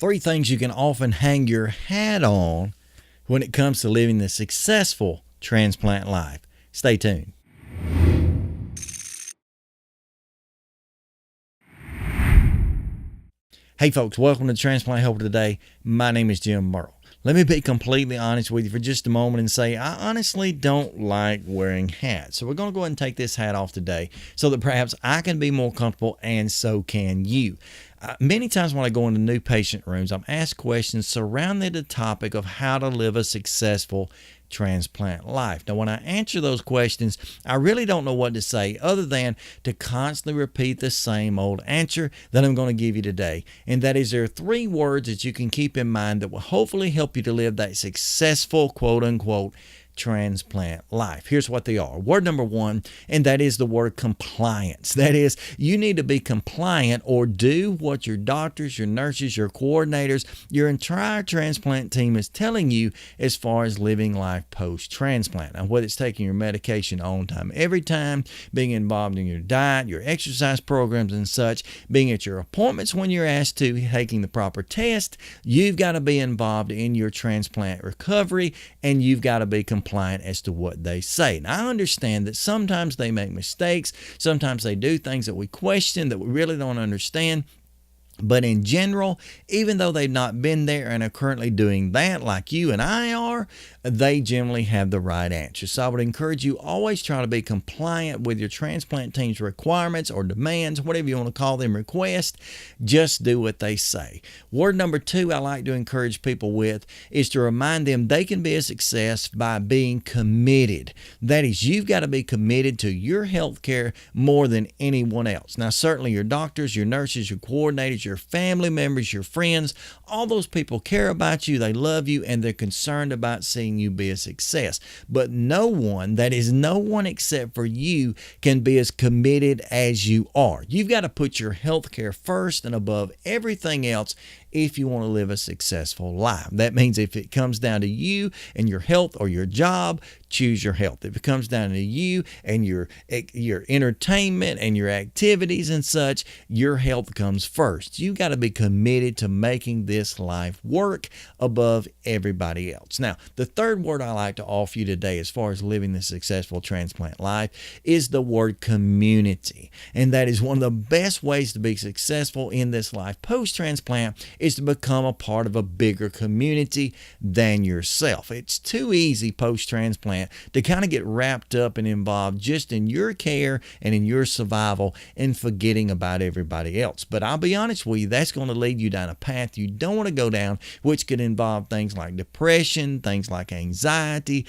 Three things you can often hang your hat on when it comes to living the successful transplant life. Stay tuned. Hey folks, welcome to Transplant Helper Today. My name is Jim Merle. Let me be completely honest with you for just a moment and say I honestly don't like wearing hats. So we're going to go ahead and take this hat off today so that perhaps I can be more comfortable and so can you. Many times when I go into new patient rooms, I'm asked questions surrounding the topic of how to live a successful transplant life. Now, when I answer those questions, I really don't know what to say other than to constantly repeat the same old answer that I'm going to give you today. And that is, there are three words that you can keep in mind that will hopefully help you to live that successful, quote unquote, transplant life. Here's what they are. Word number one, and that is the word compliance. That is, you need to be compliant or do what your doctors, your nurses, your coordinators, your entire transplant team is telling you as far as living life post-transplant. Now, whether it's taking your medication on time every time, being involved in your diet, your exercise programs and such, being at your appointments when you're asked to, taking the proper test, you've got to be involved in your transplant recovery, and you've got to be compliant as to what they say. Now, I understand that sometimes they make mistakes. Sometimes they do things that we question, that we really don't understand. But in general, even though they've not been there and are currently doing that like you and I are, they generally have the right answer. So I would encourage you always try to be compliant with your transplant team's requirements or demands, whatever you want to call them, requests. Just do what they say. Word number two I like to encourage people with is to remind them they can be a success by being committed. That is, you've got to be committed to your health care more than anyone else. Now, certainly your doctors, your nurses, your coordinators, your family members, your friends, all those people care about you, they love you, and they're concerned about seeing you be a success. But no one, that is no one except for you, can be as committed as you are. You've got to put your health care first and above everything else if you want to live a successful life. That means if it comes down to you and your health or your job, choose your health. If it comes down to you and your entertainment and your activities and such, your health comes first. You've got to be committed to making this life work above everybody else. Now, the third word I like to offer you today as far as living the successful transplant life is the word community. And that is one of the best ways to be successful in this life post-transplant is to become a part of a bigger community than yourself. It's too easy post-transplant to kind of get wrapped up and involved just in your care and in your survival and forgetting about everybody else. But I'll be honest with you, that's going to lead you down a path you don't want to go down, which could involve things like depression, things like anxiety,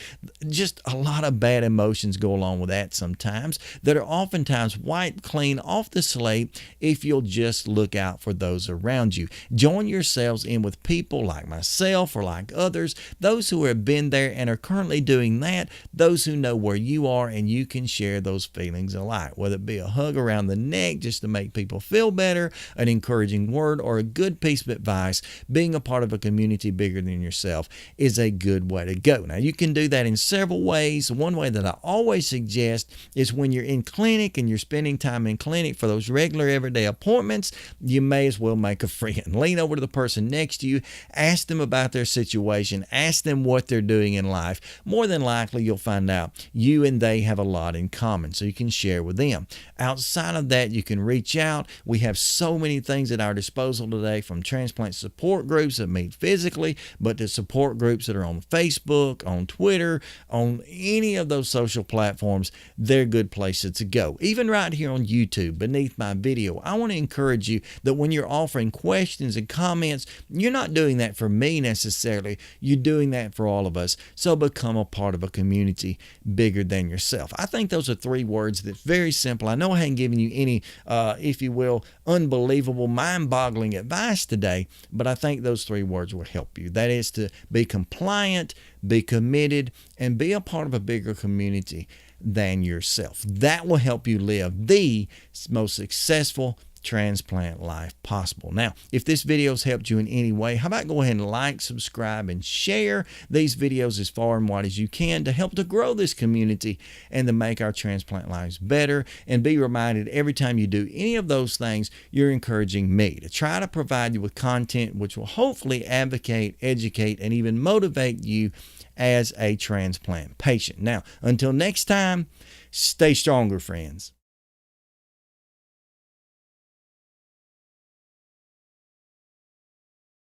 just a lot of bad emotions go along with that sometimes that are oftentimes wiped clean off the slate if you'll just look out for those around you. Join yourselves in with people like myself or like others, those who have been there and are currently doing that, those who know where you are, and you can share those feelings alike, whether it be a hug around the neck just to make people feel better, an encouraging word, or a good piece of advice. Being a part of a community bigger than yourself is a good way to go. Now, you can do that in several ways. One way that I always suggest is when you're in clinic and you're spending time in clinic for those regular everyday appointments, you may as well make a friend. Lean over to the person next to you, ask them about their situation, ask them what they're doing in life. More than likely, you'll find out you and they have a lot in common, so you can share with them. Outside of that, you can reach out. We have so many things at our disposal today, from transplant support groups that meet physically, but to support groups that are on Facebook, on Twitter, on any of those social platforms. They're good places to go. Even right here on YouTube, beneath my video, I want to encourage you that when you're offering questions and comments, you're not doing that for me necessarily. You're doing that for all of us. So become a part of a community bigger than yourself. I think those are three words that's very simple. I know I haven't given you any, if you will, unbelievable, mind-boggling advice today, but I think those three words will help you. That is to be compliant, be committed, and be a part of a bigger community than yourself. That will help you live the most successful transplant life possible. Now, if this video has helped you in any way, how about go ahead and like, subscribe, and share these videos as far and wide as you can to help to grow this community and to make our transplant lives better. And be reminded every time you do any of those things, you're encouraging me to try to provide you with content which will hopefully advocate, educate, and even motivate you as a transplant patient. Now, until next time, stay stronger, friends.